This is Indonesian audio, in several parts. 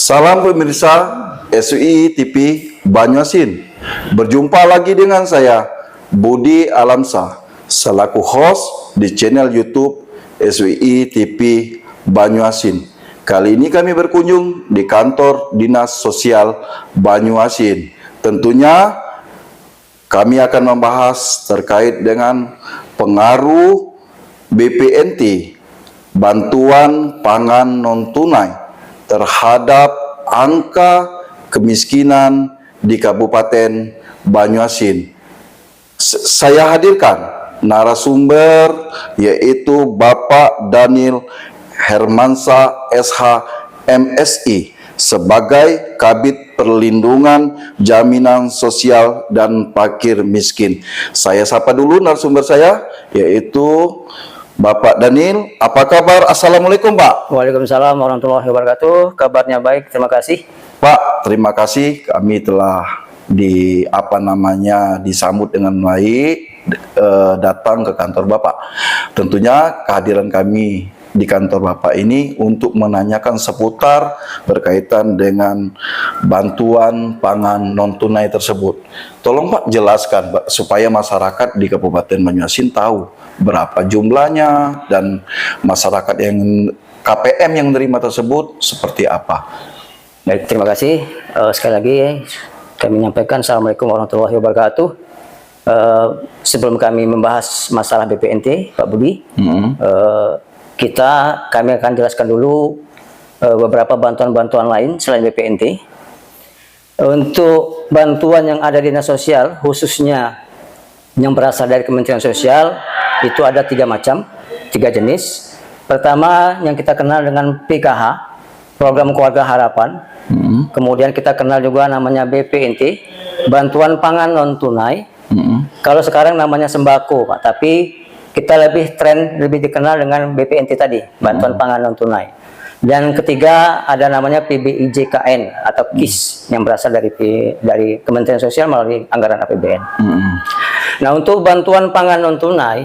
Salam pemirsa SUI TV Banyuasin. Berjumpa lagi dengan saya Budi Alamsah selaku host di channel YouTube SUI TV Banyuasin. Kali ini kami berkunjung di kantor Dinas Sosial Banyuasin. Tentunya kami akan membahas terkait dengan pengaruh BPNT, bantuan pangan non-tunai, terhadap angka kemiskinan di Kabupaten Banyuasin. Saya hadirkan narasumber yaitu Bapak Daniel Hermansyah SH MSI sebagai Kabid Perlindungan Jaminan Sosial dan Fakir Miskin. Saya sapa dulu narasumber saya yaitu Bapak Daniel. Apa kabar? Assalamualaikum Pak. Waalaikumsalam warahmatullahi wabarakatuh. Kabarnya baik, terima kasih. Pak, terima kasih kami telah disambut dengan baik datang ke kantor Bapak. Tentunya kehadiran kami di kantor Bapak ini untuk menanyakan seputar berkaitan dengan bantuan pangan non-tunai tersebut. Tolong Pak jelaskan Pak, supaya masyarakat di Kabupaten Banyuasin tahu berapa jumlahnya dan masyarakat yang KPM yang menerima tersebut seperti apa. Baik, terima kasih. Sekali lagi kami menyampaikan Assalamualaikum warahmatullahi wabarakatuh. Sebelum kami membahas masalah BPNT, Pak Budi, kami akan jelaskan dulu beberapa bantuan-bantuan lain selain BPNT. Untuk bantuan yang ada di Dinas Sosial, khususnya yang berasal dari Kementerian Sosial, itu ada 3 jenis. Pertama yang kita kenal dengan PKH, Program Keluarga Harapan. Kemudian kita kenal juga namanya BPNT, Bantuan Pangan Non-Tunai. Kalau sekarang namanya sembako, Pak, tapi kita lebih dikenal dengan BPNT tadi, Bantuan Pangan Non-Tunai. Dan ketiga ada namanya PBIJKN atau KIS yang berasal dari Kementerian Sosial melalui anggaran APBN. Nah, untuk bantuan pangan non-tunai,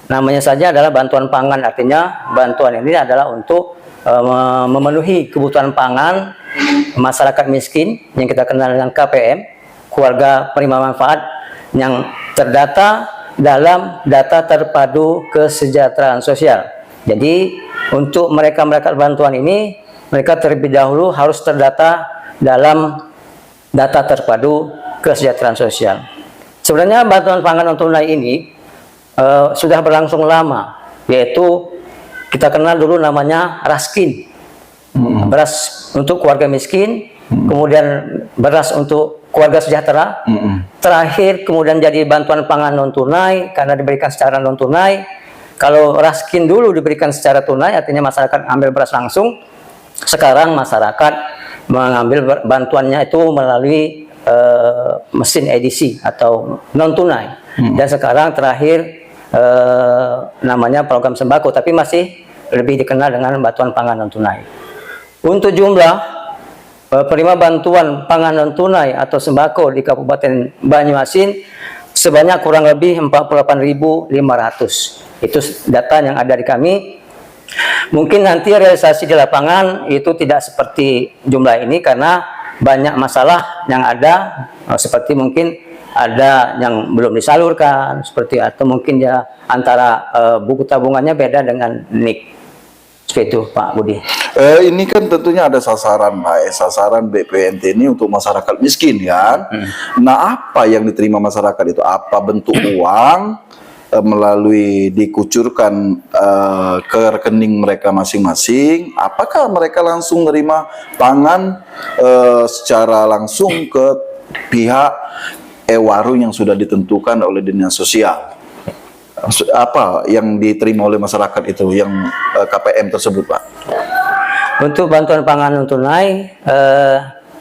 namanya saja adalah bantuan pangan, artinya bantuan ini adalah untuk memenuhi kebutuhan pangan masyarakat miskin yang kita kenal dengan KPM, keluarga penerima manfaat, yang terdata dalam data terpadu kesejahteraan sosial. Jadi untuk mereka bantuan ini, mereka terlebih dahulu harus terdata dalam data terpadu kesejahteraan sosial. Sebenarnya bantuan pangan non-tunai ini sudah berlangsung lama, yaitu kita kenal dulu namanya Raskin, beras untuk keluarga miskin, kemudian beras untuk keluarga sejahtera, terakhir kemudian jadi bantuan pangan non-tunai karena diberikan secara non-tunai. Kalau Raskin dulu diberikan secara tunai, artinya masyarakat ambil beras langsung. Sekarang masyarakat mengambil bantuannya itu melalui mesin edisi atau non-tunai. Dan sekarang terakhir namanya program sembako, tapi masih lebih dikenal dengan bantuan pangan non-tunai. Untuk jumlah penerima bantuan pangan non-tunai atau sembako di Kabupaten Banyuasin sebanyak kurang lebih 48.500. Itu data yang ada di kami. Mungkin nanti realisasi di lapangan itu tidak seperti jumlah ini karena banyak masalah yang ada, seperti mungkin ada yang belum disalurkan, seperti atau mungkin ya antara buku tabungannya beda dengan NIK. Seperti itu Pak Budi. Ini kan tentunya ada sasaran Pak, sasaran BPNT ini untuk masyarakat miskin kan. Nah, apa yang diterima masyarakat itu? Apa bentuk uang melalui dikucurkan ke rekening mereka masing-masing? Apakah mereka langsung menerima pangan secara langsung ke pihak warung yang sudah ditentukan oleh Dinas Sosial? Apa yang diterima oleh masyarakat itu, yang KPM tersebut Pak? Untuk bantuan pangan non-tunai,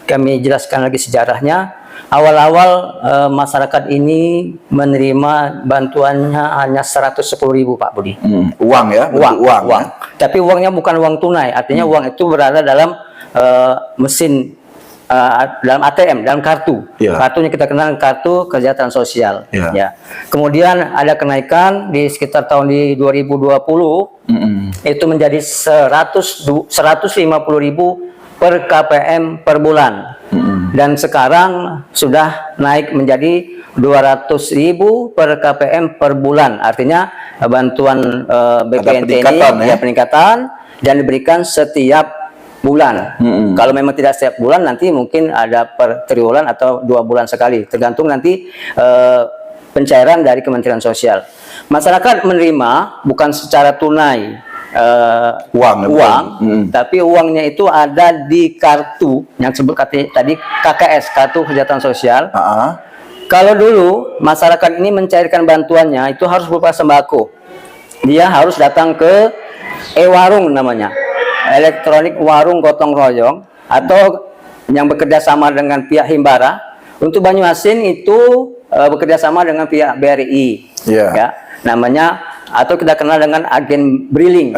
kami jelaskan lagi sejarahnya. Awal-awal masyarakat ini menerima bantuannya hanya 110.000 Pak Budi. Uang ya? Uang. Ya? Tapi uangnya bukan uang tunai, artinya uang itu berada dalam mesin, dalam ATM, dalam kartu. Kartunya kita kenal kartu kesejahteraan sosial. Ya. Kemudian ada kenaikan di sekitar tahun 2020, itu menjadi 150.000 per KPM per bulan. Dan sekarang sudah naik menjadi 200.000 per KPM per bulan. Artinya bantuan BPNT ini ya peningkatan dan diberikan setiap bulan. Kalau memang tidak setiap bulan, nanti mungkin ada per triwulan atau 2 bulan sekali, tergantung nanti pencairan dari Kementerian Sosial. Masyarakat menerima bukan secara tunai uang, tapi uangnya itu ada di kartu yang disebut tadi KKS, kartu kesejahteraan sosial. Kalau dulu masyarakat ini mencairkan bantuannya itu harus berupa sembako. Dia harus datang ke e-warung namanya, elektronik warung gotong royong, atau yang bekerja sama dengan pihak Himbara. Untuk Banyuasin itu bekerja sama dengan pihak BRI, ya, namanya, atau kita kenal dengan agen briling.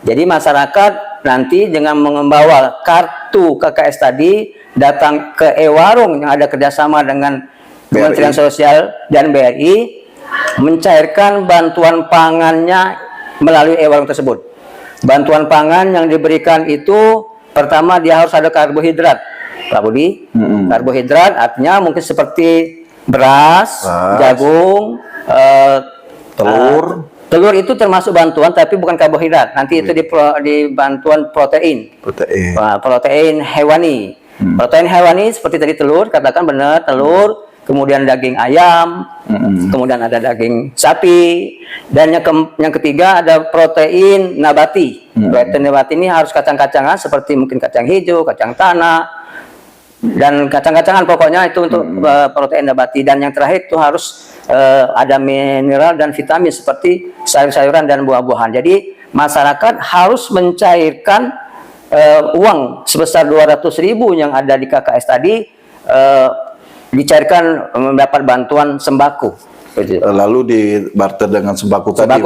Jadi masyarakat nanti dengan membawa kartu KKS tadi datang ke e-warung yang ada kerjasama dengan Kementerian Sosial dan BRI, mencairkan bantuan pangannya melalui e-warung tersebut. Bantuan pangan yang diberikan itu pertama dia harus ada karbohidrat, Pak Budi. Karbohidrat artinya mungkin seperti beras, jagung, telur itu termasuk bantuan, tapi bukan karbohidrat. Nanti itu di bantuan protein. Protein hewani. Protein hewani seperti tadi telur, katakan benar, telur, kemudian daging ayam, kemudian ada daging sapi, dan yang ketiga ada protein nabati. Protein nabati ini harus kacang-kacangan seperti mungkin kacang hijau, kacang tanah, dan kacang-kacangan pokoknya itu untuk protein nabati. Dan yang terakhir itu harus ada mineral dan vitamin seperti sayur-sayuran dan buah-buahan. Jadi masyarakat harus mencairkan uang sebesar 200.000 yang ada di KKS tadi, dicairkan mendapat bantuan sembako. Lalu dibarter dengan sembako tadi.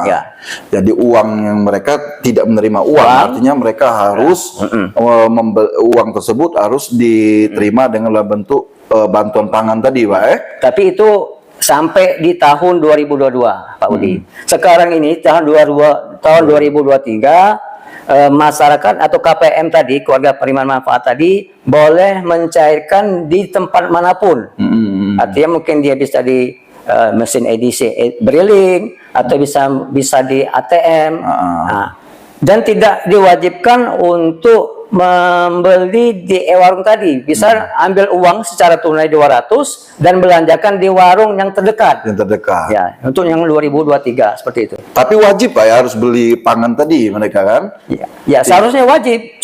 Ya. Jadi uang yang mereka tidak menerima uang, artinya mereka harus uang tersebut harus diterima dengan bentuk bantuan pangan tadi, Pak. Tapi itu sampai di tahun 2022, Pak Budi. Sekarang ini tahun 2023, masyarakat atau KPM tadi, keluarga penerima manfaat tadi, boleh mencairkan di tempat manapun. Artinya mungkin dia bisa di mesin edisi briling, atau bisa di ATM. Dan tidak diwajibkan untuk membeli di e-warung tadi. Bisa ambil uang secara tunai 200 dan belanjakan di warung yang terdekat. Ya, untuk yang 2023 seperti itu. Tapi wajib, Pak, ya, harus beli pangan tadi mereka kan? Ya, seharusnya wajib.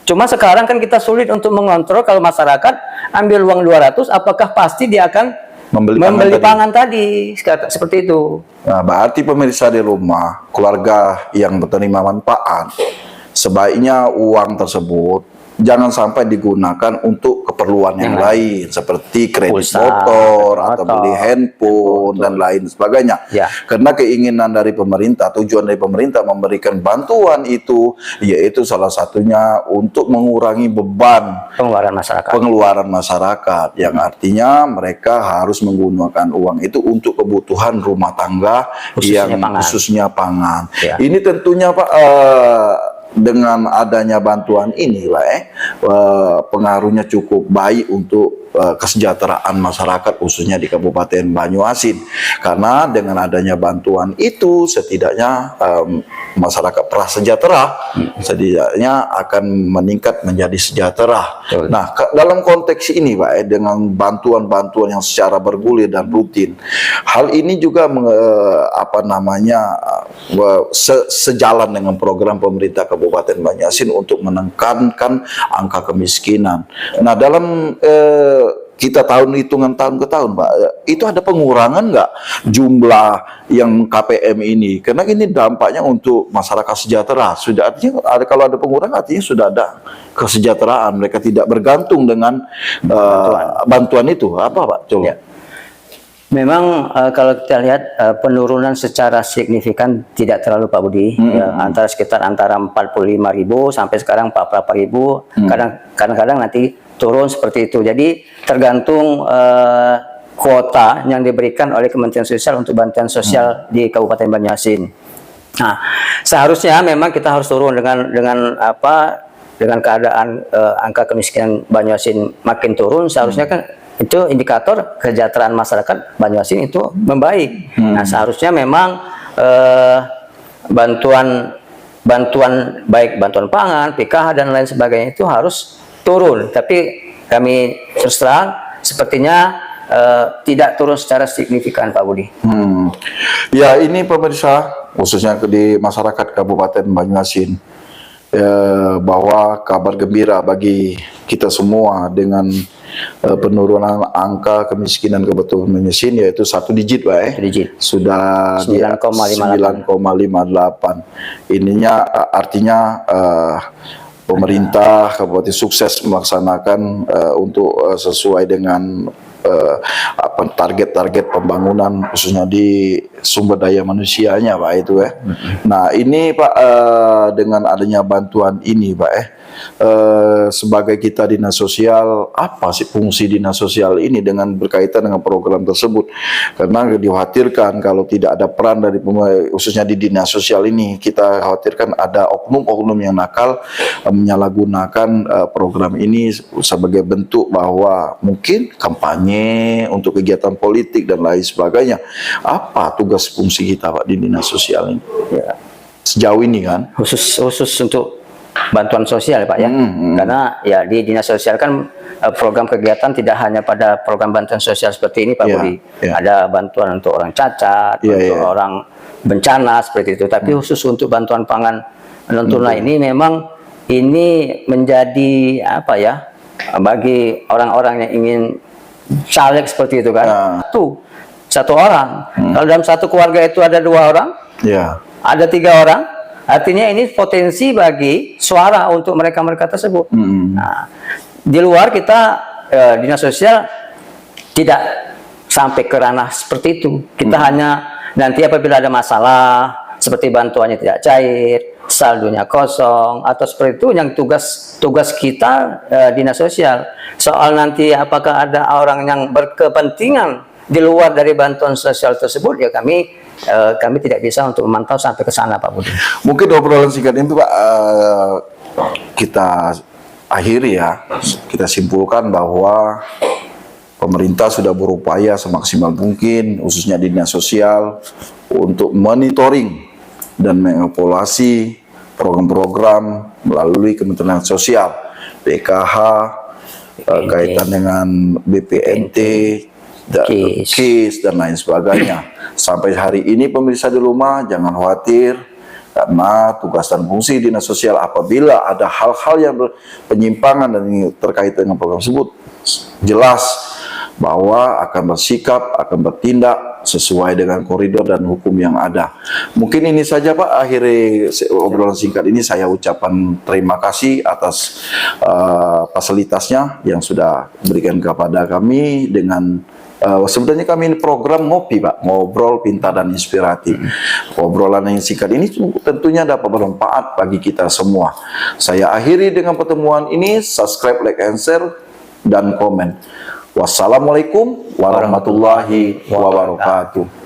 Cuma sekarang kan kita sulit untuk mengontrol kalau masyarakat ambil uang 200, apakah pasti dia akan membeli pangan tadi, seperti itu. Nah, berarti pemirsa di rumah, keluarga yang menerima manfaat, sebaiknya uang tersebut jangan sampai digunakan untuk keperluan yang lain, seperti kredit motor atau beli handphone dan lain sebagainya. Karena keinginan dari pemerintah, tujuan dari pemerintah memberikan bantuan itu, yaitu salah satunya untuk mengurangi beban pengeluaran masyarakat, yang artinya mereka harus menggunakan uang itu untuk kebutuhan rumah tangga, khususnya pangan. Ini tentunya, Pak, dengan adanya bantuan ini, Pak, pengaruhnya cukup baik untuk kesejahteraan masyarakat, khususnya di Kabupaten Banyuasin. Karena dengan adanya bantuan itu, setidaknya masyarakat prasejahtera setidaknya akan meningkat menjadi sejahtera. Nah, dalam konteks ini, Pak, dengan bantuan-bantuan yang secara bergulir dan rutin, hal ini juga sejalan dengan program pemerintah Kabupaten Banyuasin untuk menekankan angka kemiskinan. Nah, dalam kita hitungan tahun ke tahun, Pak, itu ada pengurangan nggak jumlah yang KPM ini? Karena ini dampaknya untuk masyarakat sejahtera. Sudah, artinya kalau ada pengurangan, artinya sudah ada kesejahteraan. Mereka tidak bergantung dengan bantuan itu. Apa, Pak? Coba. Ya. Memang kalau kita lihat penurunan secara signifikan tidak terlalu, Pak Budi, sekitar antara 45.000 sampai sekarang 44.000. Kadang-kadang nanti turun seperti itu. Jadi tergantung kuota yang diberikan oleh Kementerian Sosial untuk bantuan sosial di Kabupaten Banyuasin. Nah, seharusnya memang kita harus turun dengan dengan keadaan angka kemiskinan Banyuasin makin turun, seharusnya kan itu indikator kesejahteraan masyarakat Banyuasin itu membaik. Nah, seharusnya memang bantuan baik bantuan pangan, PKH dan lain sebagainya itu harus turun. Tapi kami terus terang sepertinya tidak turun secara signifikan, Pak Budi. Ya, ini pemirsa, khususnya di masyarakat Kabupaten Banyuasin, bahwa kabar gembira bagi kita semua dengan penurunan angka kemiskinan Kabupaten Banyuasin, yaitu 1 digit, Pak. Digit. Sudah 9,58. Ininya artinya pemerintah Kabupaten sukses melaksanakan untuk sesuai dengan target-target pembangunan khususnya di sumber daya manusianya, Pak, itu ya. Nah, ini Pak, dengan adanya bantuan ini, Pak, sebagai kita dinas sosial, apa sih fungsi dinas sosial ini dengan berkaitan dengan program tersebut? Karena dikhawatirkan kalau tidak ada peran dari khususnya di dinas sosial ini, kita khawatirkan ada oknum-oknum yang nakal menyalahgunakan program ini sebagai bentuk bahwa mungkin kampanye untuk kegiatan politik dan lain sebagainya. Apa tugas fungsi kita, Pak, di dinas sosial ini? Ya. Sejauh ini kan? Khusus untuk bantuan sosial, Pak, ya. Karena ya di dinas sosial kan program kegiatan tidak hanya pada program bantuan sosial seperti ini, Pak Budi. Ada bantuan untuk orang cacat, untuk orang bencana seperti itu. Tapi khusus untuk bantuan pangan non tunai ini memang ini menjadi apa ya, bagi orang-orang yang ingin caleg seperti itu kan. Satu orang. Kalau dalam satu keluarga itu ada 2 orang, ada 3 orang. Artinya ini potensi bagi suara untuk mereka-mereka tersebut. Nah, di luar kita dinas sosial tidak sampai ke ranah seperti itu. Kita hanya nanti apabila ada masalah seperti bantuannya tidak cair, saldonya kosong atau seperti itu, yang tugas kita dinas sosial. Soal nanti apakah ada orang yang berkepentingan di luar dari bantuan sosial tersebut, ya kami tidak bisa untuk memantau sampai ke sana, Pak Budi. Mungkin obrolan singkat itu, Pak, kita akhiri ya, kita simpulkan bahwa pemerintah sudah berupaya semaksimal mungkin, khususnya di dinas sosial, untuk monitoring dan mengevaluasi program-program melalui Kementerian Sosial, PKH, kaitan dengan BPNT, KIS dan lain sebagainya. Sampai hari ini pemirsa di rumah jangan khawatir, karena tugas dan fungsi dinas sosial apabila ada hal-hal yang penyimpangan dan terkait dengan program tersebut, jelas bahwa akan bersikap, akan bertindak sesuai dengan koridor dan hukum yang ada. Mungkin ini saja, Pak, akhiri obrolan singkat ini. Saya ucapkan terima kasih atas fasilitasnya yang sudah berikan kepada kami dengan sebenarnya kami ini program ngopi, Pak, ngobrol pintar dan inspiratif. Obrolan yang singkat ini tentunya dapat bermanfaat bagi kita semua. Saya akhiri dengan pertemuan ini. Subscribe, like, and share, dan komen. Wassalamualaikum warahmatullahi wabarakatuh.